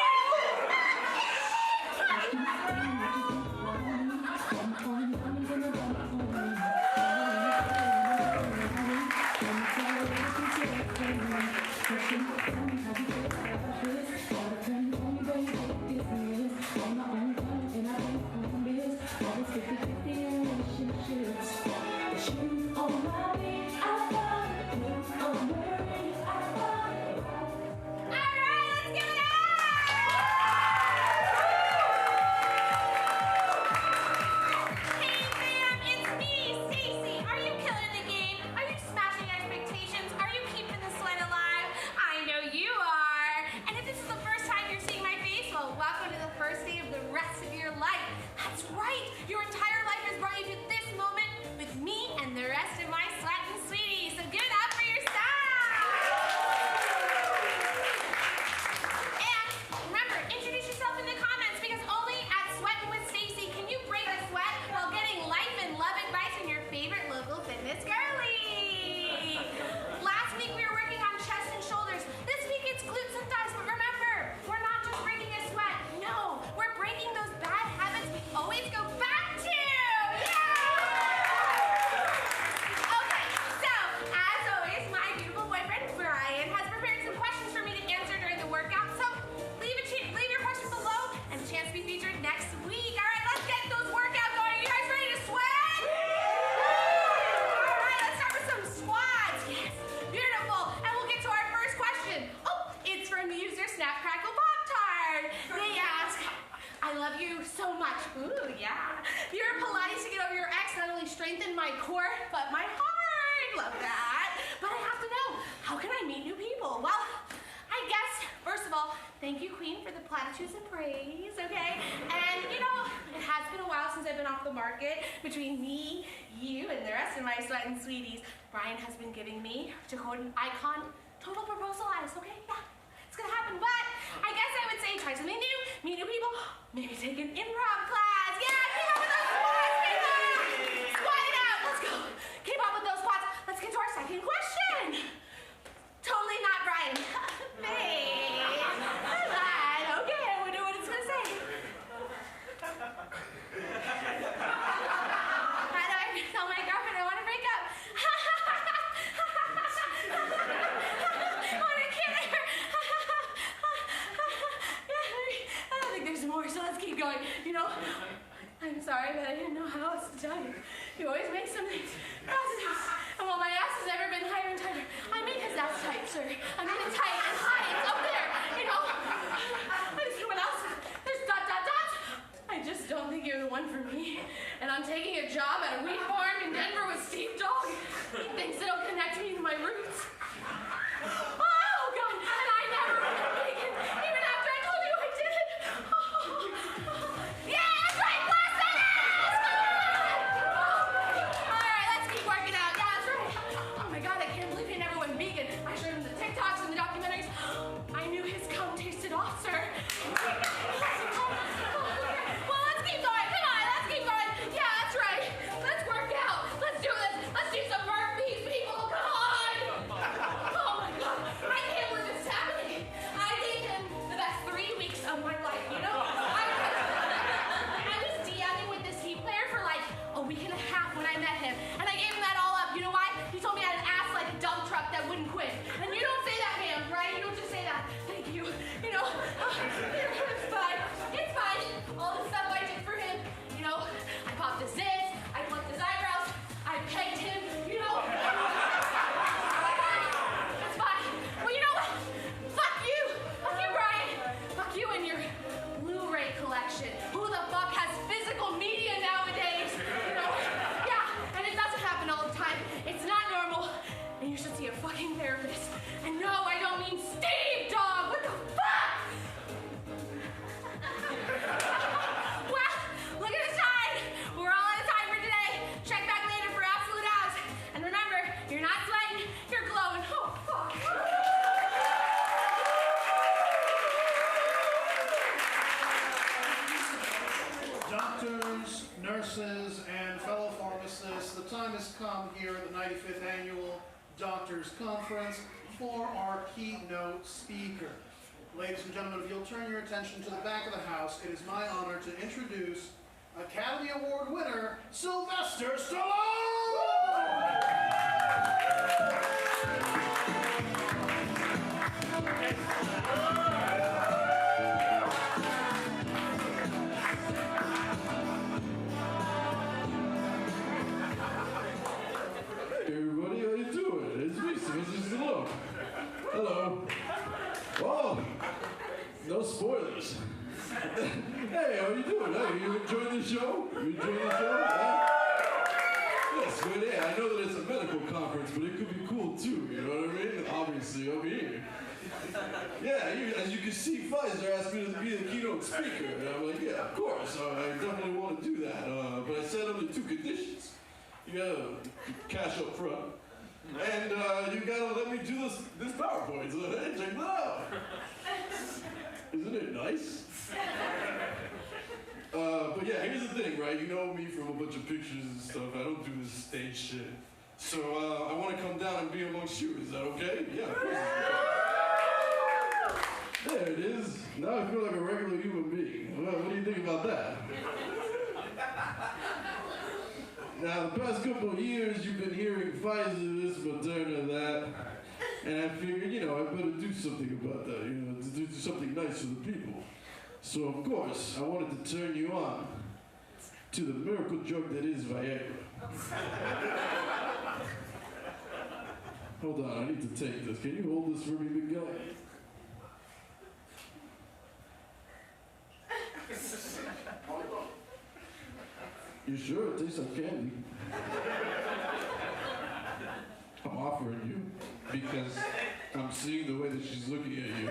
Speaker 11: you so much. Ooh, yeah. Your Pilates to get over your ex not only strengthened my core, but my heart. Love that. But I have to know, how can I meet new people? Well, I guess, first of all, thank you, Queen, for the platitudes of praise, okay? And, you know, it has been a while since I've been off the market. Between me, you, and the rest of my sweating sweeties, Brian has been giving me, to quote an icon, total proposal eyes, okay? Yeah, it's gonna happen. But I guess I would say try something new, meet new people, maybe take an improv class. Yeah, keep up with those squats, people! Squat it out, let's go. Keep up with those squats. Let's get to our second question. Totally not Brian. Hey, alright, okay, I wonder what it's gonna say. How do I tell my girlfriend I want to break up? What a kid! I don't think there's more, so let's keep going. You know, I'm sorry, but I didn't know how else to tell you. You always make something positive. And while my ass has never been higher and tighter, I mean his ass tight, sir. I mean it tight and high. It's up there. You know, there's no one else. There's ... I just don't think you're the one for me. And I'm taking a job at a wheat farm in Denver with Steve Dogg. He thinks it'll connect me to my roots. Oh, God, and I never went vegan, even after I told you I did it. Yeah, that's right, blast that ass! All right, let's keep working out. Yeah, that's right. Oh, my God, I can't believe he never went vegan. I showed him the TikToks and the documentaries. I knew his cum tasted off, sir. Well, let's keep going. Come on, let's keep going. Yeah, that's right. Let's work out. Let's do this. Let's do some burpees, people. Come on. Oh my God, I can't believe this is happening. I gave him the best 3 weeks of my life, you know? I was DMing with this heat player for like a week and a half when I met him, and I gave him that all up. You know why? He told me I had an ass like a dump truck that wouldn't quit. And you don't say that, ma'am, right? You don't just say that. Thank you. You know, it's fine. It's fine. All the stuff I did for him, you know, I popped his zits, I plucked his eyebrows, I pegged him, you know. It's fine. Well, you know what? Fuck you. Fuck you, Brian. Fuck you and your Blu-ray collection. Who the fuck has physical media nowadays? You know? Yeah, and it doesn't happen all the time. It's not normal. And you should see a fucking therapist. And no, I don't mean Steve Dogg. What the fuck? Well, look at the time. We're all out of time for today. Check back later for absolute abs. And remember, you're not sweating, you're glowing. Oh, fuck.
Speaker 4: Doctors, nurses, and fellow pharmacists, the time has come here at the 95th Annual Doctors Conference for our keynote speaker. Ladies and gentlemen, if you'll turn your attention to the back of the house, it is my honor to introduce Academy Award winner, Sylvester Stallone!
Speaker 15: Hey everybody, how you doing? It's me, Sylvester Stallone. Hello. Oh, no spoilers. Hey, how you doing? Hey, you enjoying the show? You enjoying the show? Yeah? Yes, good. Hey, I know that it's a medical conference, but it could be cool too, you know what I mean? Obviously, over here. Yeah, as you can see, Pfizer asked me to be the keynote speaker, and I'm like, yeah, of course, I definitely want to do that. But I said under 2 conditions. You gotta cash up front, and you gotta let me do this PowerPoint. So hey, check that out. Isn't it nice? But yeah, here's the thing, right? You know me from a bunch of pictures and stuff. I don't do this stage shit. So I want to come down and be amongst you. Is that okay? Yeah, of course. There it is. Now I feel like a regular human being. Well, what do you think about that? Now, the past couple of years, you've been hearing Pfizer this, Moderna that, and I figured, you know, I better do something about that, you know, to do something nice for the people. So, of course, I wanted to turn you on to the miracle drug that is Viagra. Hold on, I need to take this. Can you hold this for me, big guy? You sure? It tastes like candy. I'm offering you because I'm seeing the way that she's looking at you.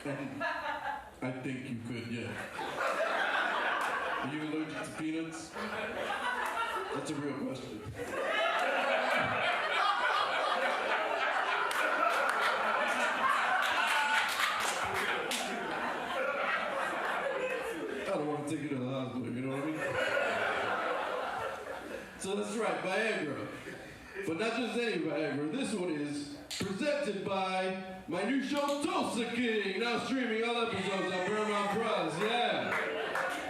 Speaker 15: And I think you could, yeah. Are you allergic to peanuts? That's a real question. I don't want to take you to the hospital, you know what I mean? So that's right, Viagra. But not just any Viagra. This one is presented by my new show, Tulsa King, now streaming all episodes on Paramount Plus. Yeah.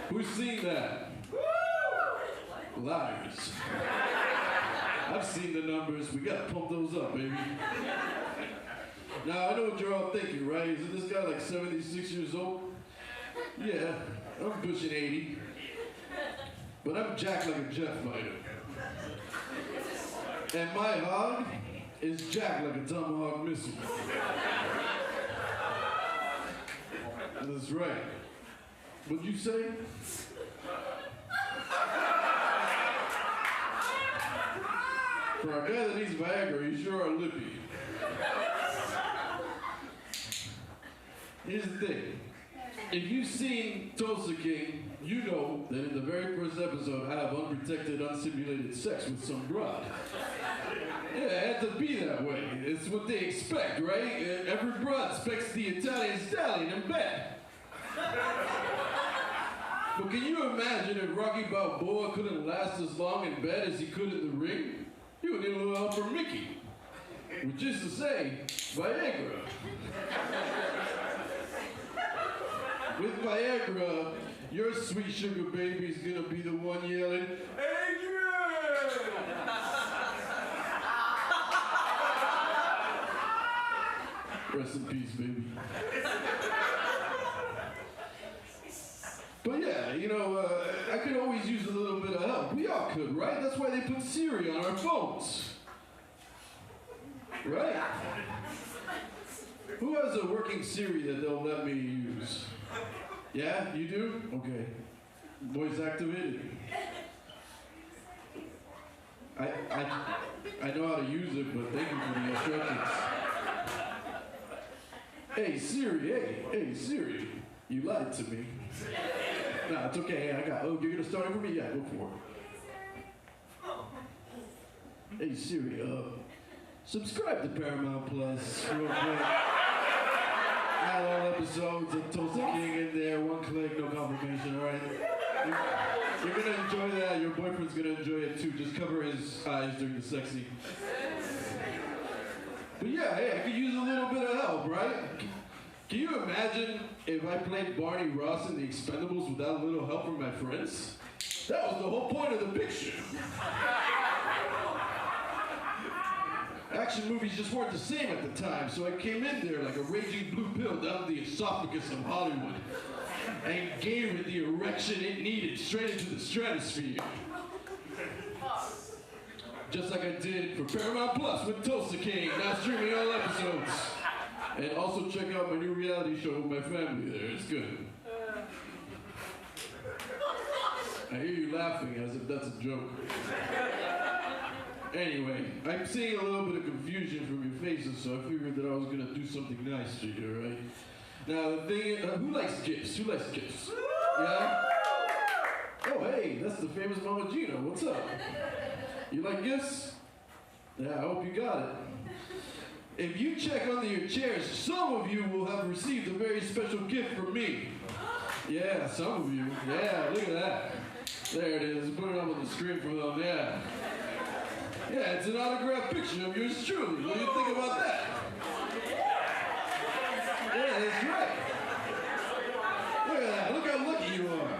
Speaker 15: Who's seen that? Liars. I've seen the numbers. We gotta pump those up, baby. Now, I know what you're all thinking, right? Isn't this guy like 76 years old? Yeah, I'm pushing 80. But I'm jacked like a jet fighter. And my hog is jacked like a Tomahawk missile. That's right. What'd you say? For a guy that needs Viagra, you sure are lippy. Here's the thing. If you've seen Tulsa King, you know that in the very first episode, I have unprotected, unsimulated sex with some broad. Yeah, it had to be that way. It's what they expect, right? Every broad expects the Italian stallion in bed. But can you imagine if Rocky Balboa couldn't last as long in bed as he could in the ring? He would need a little help from Mickey. Which is to say, Viagra. With Viagra, your sweet sugar baby's gonna be the one yelling, Adrian! Rest in peace, baby. But yeah, you know, I could always use a little bit of help. We all could, right? That's why they put Siri on our phones. Right? Who has a working Siri that they'll let me use? Yeah, you do? Okay. Voice activated. I know how to use it, but thank you for the instructions. Hey Siri, hey Siri, you lied to me. Nah, it's okay. Hey, you're gonna start it for me? Yeah, go for it. Hey Siri, subscribe to Paramount Plus real quick. Add all episodes of Tulsa King in there, one click, no complication, all right? You're gonna enjoy that. Your boyfriend's gonna enjoy it too. Just cover his eyes during the sex scene. But yeah, hey, I could use a little bit of help, right? Can you imagine if I played Barney Ross in The Expendables without a little help from my friends? That was the whole point of the picture. Action movies just weren't the same at the time, so I came in there like a raging blue pill down the esophagus of Hollywood and gave it the erection it needed straight into the stratosphere. Just like I did for Paramount Plus with Tulsa King, now streaming all episodes. And also check out my new reality show with my family there, it's good. I hear you laughing as if that's a joke. Anyway, I'm seeing a little bit of confusion from your faces, so I figured that I was gonna do something nice for you, right? Now, the thing is, who likes gifts? Who likes gifts? Yeah? Oh, hey, that's the famous Mama Gina. What's up? You like gifts? Yeah, I hope you got it. If you check under your chairs, some of you will have received a very special gift from me. Yeah, some of you. Yeah, look at that. There it is. Put it up on the screen for them. Yeah. Yeah, it's an autographed picture of yours truly. What do you think about that? Yeah, that's right. Look at that. Look how lucky you are.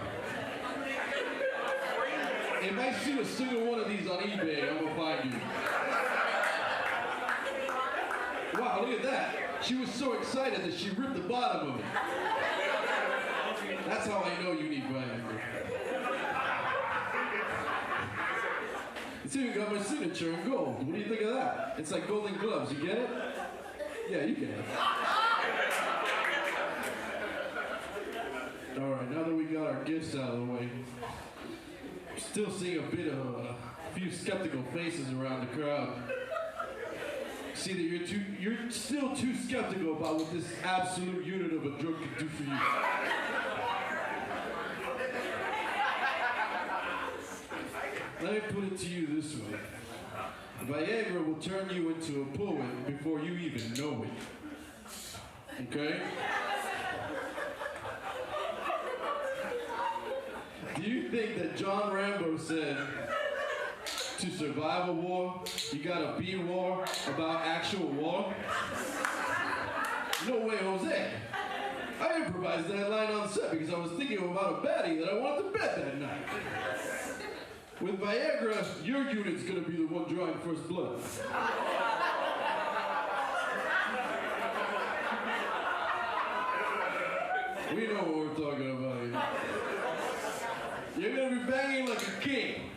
Speaker 15: If I see a single one of these on eBay, I'm gonna find you. Wow, look at that. She was so excited that she ripped the bottom of it. That's how I know you need Viagra. It's even got my signature in gold. What do you think of that? It's like golden gloves. You get it? Yeah, you get it. now that we got our gifts out of the way, I'm still seeing a few skeptical faces around the crowd. See that you're still too skeptical about what this absolute unit of a drug can do for you. Let me put it to you this way. Viagra will turn you into a poet before you even know it. Okay? Do you think that John Rambo said, to survive a war, you gotta be a war about actual war? No way, Jose. I improvised that line on set because I was thinking about a baddie that I wanted to bet that night. With Viagra, your unit's gonna be the one drawing first blood. We know what we're talking about here. You're gonna be banging like a king,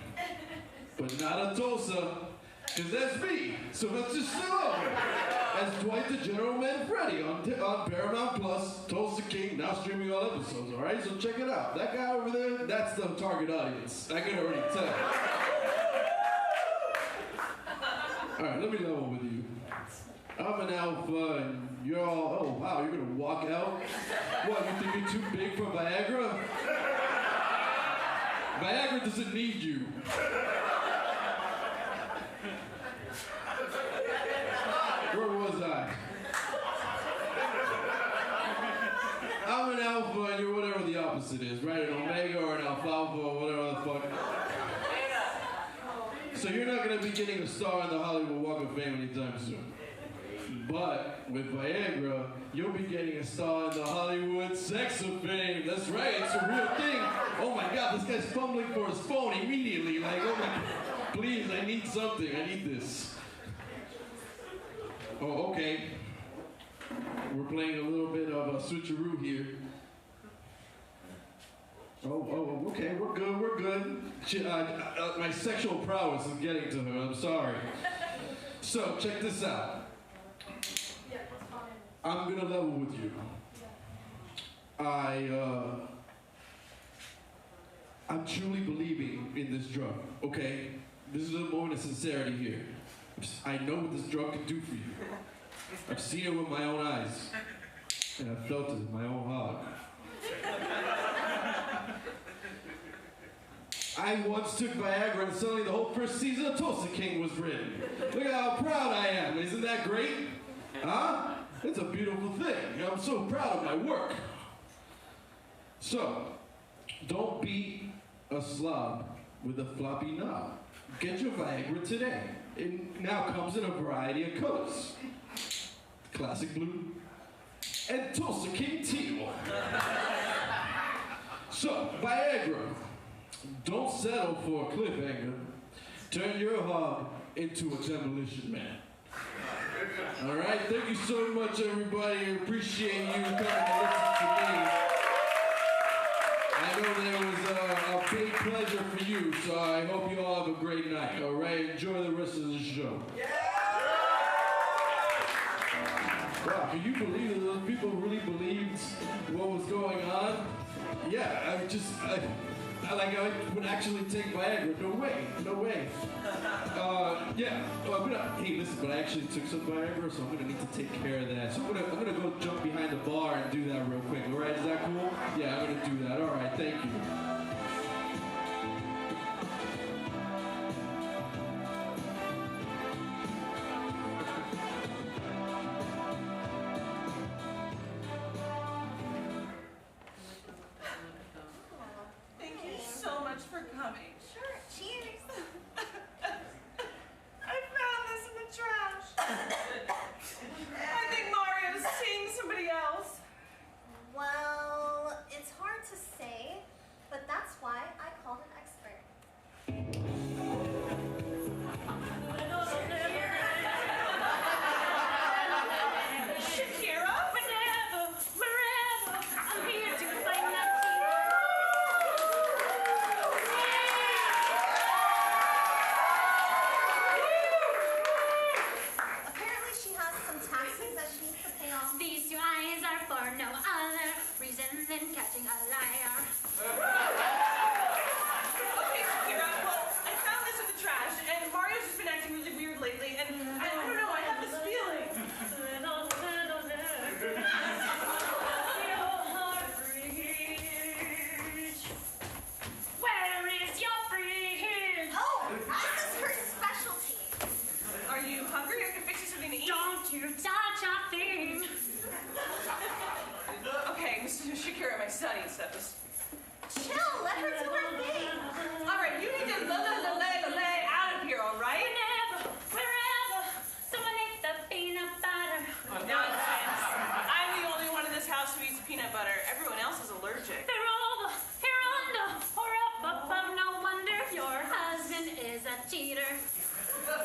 Speaker 15: but not a Tulsa, because that's me, Sylvester Stallone, as Dwight the General Manfredi on Paramount Plus, Tulsa King, now streaming all episodes, all right? So check it out. That guy over there, that's the target audience. I can already tell. All right, let me level with you. I'm an alpha, and you're all, oh wow, you're gonna walk out? What, you think you're too big for Viagra? Viagra doesn't need you. Where was I? I'm an alpha and you're whatever the opposite is, right? An omega or an alfalfa or whatever the fuck. So you're not gonna be getting a star in the Hollywood Walk of Fame anytime soon. But with Viagra, you'll be getting a star in the Hollywood Sex of Fame. That's right, it's a real thing. Oh my God, this guy's fumbling for his phone immediately. Like, oh my God, please, I need something, I need this. Oh, okay. We're playing a little bit of a switcheroo here. Oh, okay, we're good. My sexual prowess is getting to her, I'm sorry. So, check this out. I'm gonna level with you. I'm truly believing in this drug, okay? This is a moment of sincerity here. I know what this drug can do for you. I've seen it with my own eyes, and I've felt it in my own heart. I once took Viagra and suddenly the whole first season of Tulsa King was written. Look at how proud I am. Isn't that great? Huh? It's a beautiful thing. I'm so proud of my work. So, don't be a slob with a floppy knob. Get your Viagra today. It now comes in a variety of colors. Classic blue and Tulsa King teal. So, Viagra, don't settle for a cliffhanger. Turn your hog into a demolition man. All right, thank you so much, everybody. I appreciate you coming to listen to me. I know that it was a big pleasure for you, so I hope you all have a great night. All right, enjoy the rest of the show. Wow, can you believe that those people really believed what was going on? Yeah, I would actually take Viagra. No way. Hey, listen, but I actually took some Viagra, so I'm gonna need to take care of that. So I'm gonna go jump behind the bar and do that real quick. All right, is that cool? Yeah, I'm gonna do that. All right, thank you.
Speaker 2: Thank you so much for coming.
Speaker 3: Sure, cheers.
Speaker 2: I found this in the trash. I think Mario's seeing somebody else.
Speaker 16: Well, it's hard to say, but that's why I called an expert.
Speaker 2: Shakira?
Speaker 1: Wherever, I'm here to find that
Speaker 16: Apparently she has some taxes that she needs to pay off.
Speaker 1: These two eyes are for no other reason and then catching a liar.
Speaker 11: Okay, Shakira, well, I found this in the trash, and Mario's just been acting really weird lately, and I don't know, I have this feeling.
Speaker 1: Where is your fridge?
Speaker 16: Oh, this is her specialty.
Speaker 11: Are you hungry? I can fix you something to eat.
Speaker 1: Don't you touch a thing.
Speaker 11: Okay, Mr. Shakira, my study and stuff is...
Speaker 16: Chill, let her do her thing.
Speaker 11: All right, you need to lay out of here, all right?
Speaker 1: Whenever, wherever, someone ate the peanut butter.
Speaker 11: Nonsense. I'm the only one in this house who eats peanut butter. Everyone else is allergic.
Speaker 1: They're over, here under, or up above. No wonder your husband is a cheater.
Speaker 11: Oh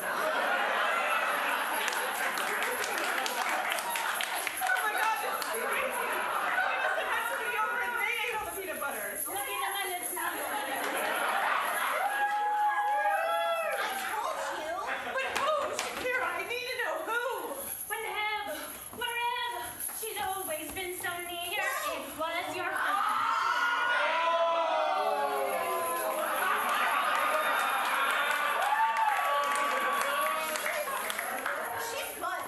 Speaker 11: my God, this is crazy. My husband has to be over and they ate all the peanut butter.
Speaker 1: Looking at my lips now.
Speaker 16: I told you.
Speaker 11: But who? Shakira, I need to know who.
Speaker 1: Whenever, wherever, she's always been so near. It was your
Speaker 16: She's good.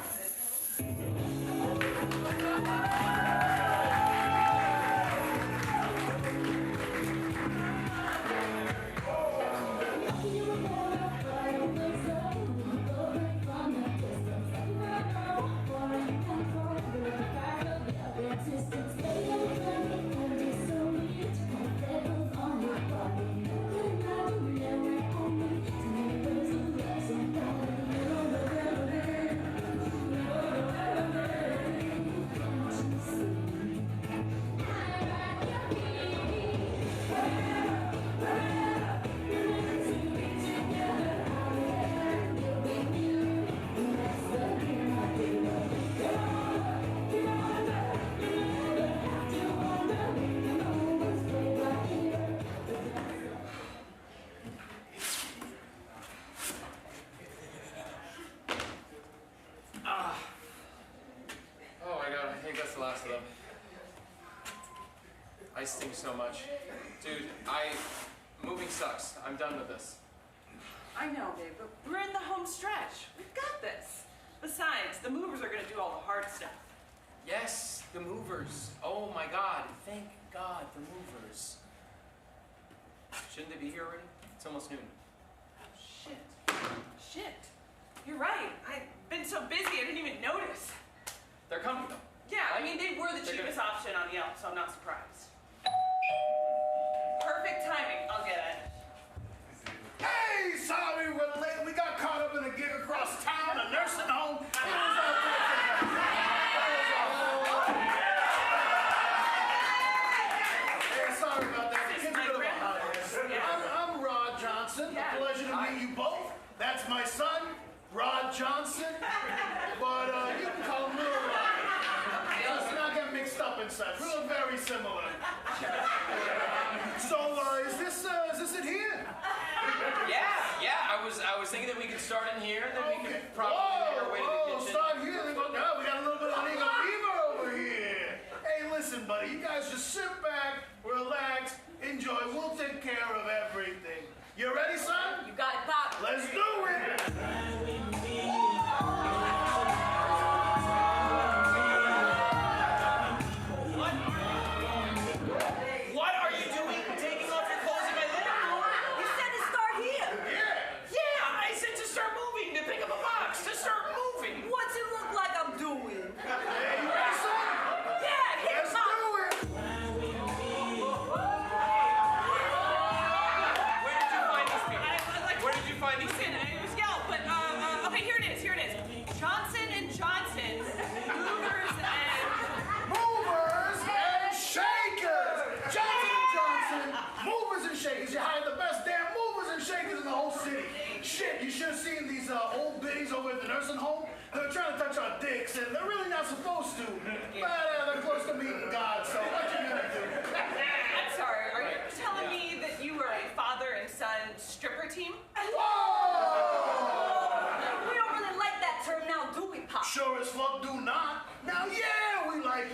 Speaker 10: Oh my God, I think that's the last of them. I stink so much. Dude, moving sucks. I'm done with this.
Speaker 11: I know, babe, but we're in the home stretch. We've got this. Besides, the movers are gonna do all the hard stuff.
Speaker 10: Yes, the movers. Oh my God, thank God, the movers. Shouldn't they be here already? It's almost noon.
Speaker 11: Shit. You're right. I've been so busy I didn't even notice.
Speaker 10: They're coming though.
Speaker 11: Yeah, I mean, they were the
Speaker 10: They're
Speaker 11: cheapest option on Yelp, so I'm not surprised. Perfect timing. I'll get it.
Speaker 4: Hey, sorry we're late. We got caught up in a gig across town, a nursing home. Hey, sorry about that. The kid's a bit of a hot. I'm Rod Johnson. A pleasure to meet you both. That's my son, Rod Johnson. But you can call him Little Rod. Let's not get mixed up and such. We look very similar. So, is this it here?
Speaker 10: Yeah. I was thinking that we could start in here, then we could probably make our way to the kitchen.
Speaker 4: Start here. Then go down. We got a little bit of Eagle Fever over here. Hey, listen, buddy. You guys just sit back, relax, enjoy. We'll take care of everything. You ready, son?
Speaker 11: You got it, Pop.
Speaker 4: Let's do it.
Speaker 8: What are you doing taking off your clothes in my living room?
Speaker 11: You said to start here.
Speaker 8: Yeah, I said to start moving, to pick up a box, to start moving.
Speaker 11: What's it look like I'm doing?
Speaker 4: Hey, you ready, son?
Speaker 11: Yeah, here's
Speaker 4: Let's do it.
Speaker 10: Where did you find these people? Where did you find these
Speaker 11: Listen,
Speaker 10: people?
Speaker 11: it was Yelp, but okay, here it is. Johnson and Johnson, movers and
Speaker 4: Shakers. Johnson & Johnson, movers and shakers. You hired the best damn movers and shakers in the whole city. Shit, you should have seen these old biddies over at the nursing home. They're trying to touch our dicks, and they're really not supposed to. But they're close to meeting God, so what you gonna do?
Speaker 11: I'm sorry, are you telling me that you were a father and son stripper team?
Speaker 4: Whoa!
Speaker 11: We don't really like that term now, do we, Pop?
Speaker 4: Sure as fuck do not. Now, yeah, we like,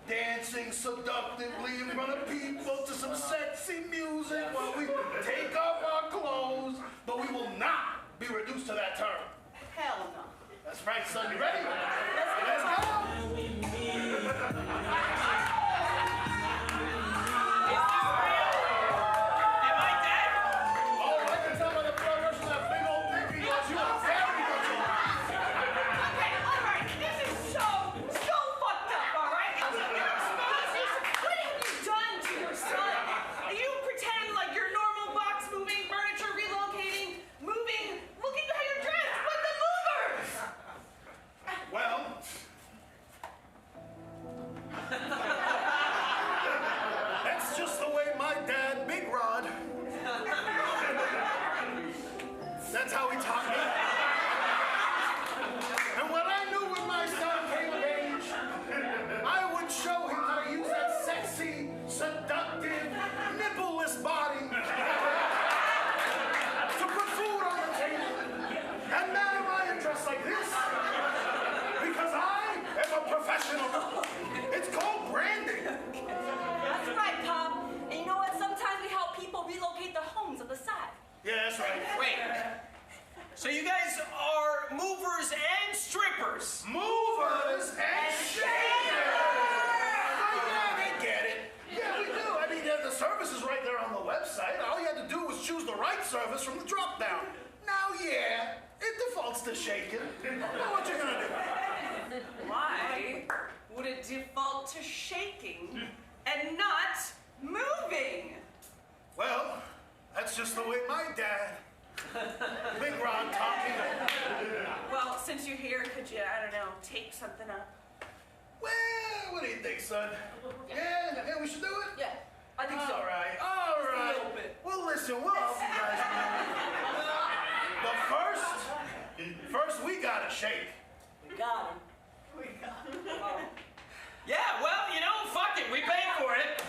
Speaker 4: dance dancing seductively in front of people to some sexy music while we take off our clothes, but we will not be reduced to that term.
Speaker 3: Hell no.
Speaker 4: That's right, son. You ready?
Speaker 3: Let's go.
Speaker 8: Am I dead?
Speaker 4: Oh, I can tell by the blood rush from that big old pinky that you are very good.
Speaker 3: Okay, all right. This is so fucked up, all right? What have you done to your son? You pretend like you're normal box moving, furniture relocating, moving, looking how you're dressed, but the movers!
Speaker 4: Well, that's just the way my dad, Big Rod, that's how he taught me. And what I knew when my son came of age, I would show him how to use that sexy, seductive, nippleless body to put food on the table. And now I am dressed like this because I am a professional. It's called branding.
Speaker 3: That's right, Pop. And you know what? Sometimes we help people relocate their homes on the side.
Speaker 4: Yeah, that's right.
Speaker 10: Wait. So you guys are movers and strippers?
Speaker 4: Movers and shakers! Oh, yeah, they get it. Yeah, we do. I mean, the service is right there on the website. All you had to do was choose the right service from the drop-down. Now, yeah, it defaults to shaking. Now, what you gonna do?
Speaker 3: Why would it default to shaking and not moving?
Speaker 4: Well, that's just the way my dad, Big Ron, taught me.
Speaker 3: Well, since you're here, could you, I don't know, tape something up?
Speaker 4: Well, what do you think, son? Yeah, we should do it?
Speaker 3: Yeah, I think so.
Speaker 4: All right. Well, listen, we'll help you guys. But first we gotta shake.
Speaker 3: We got him.
Speaker 8: Yeah, well, you know, fuck it. We paid for it.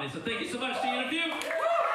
Speaker 9: company. So thank you so much to Unify.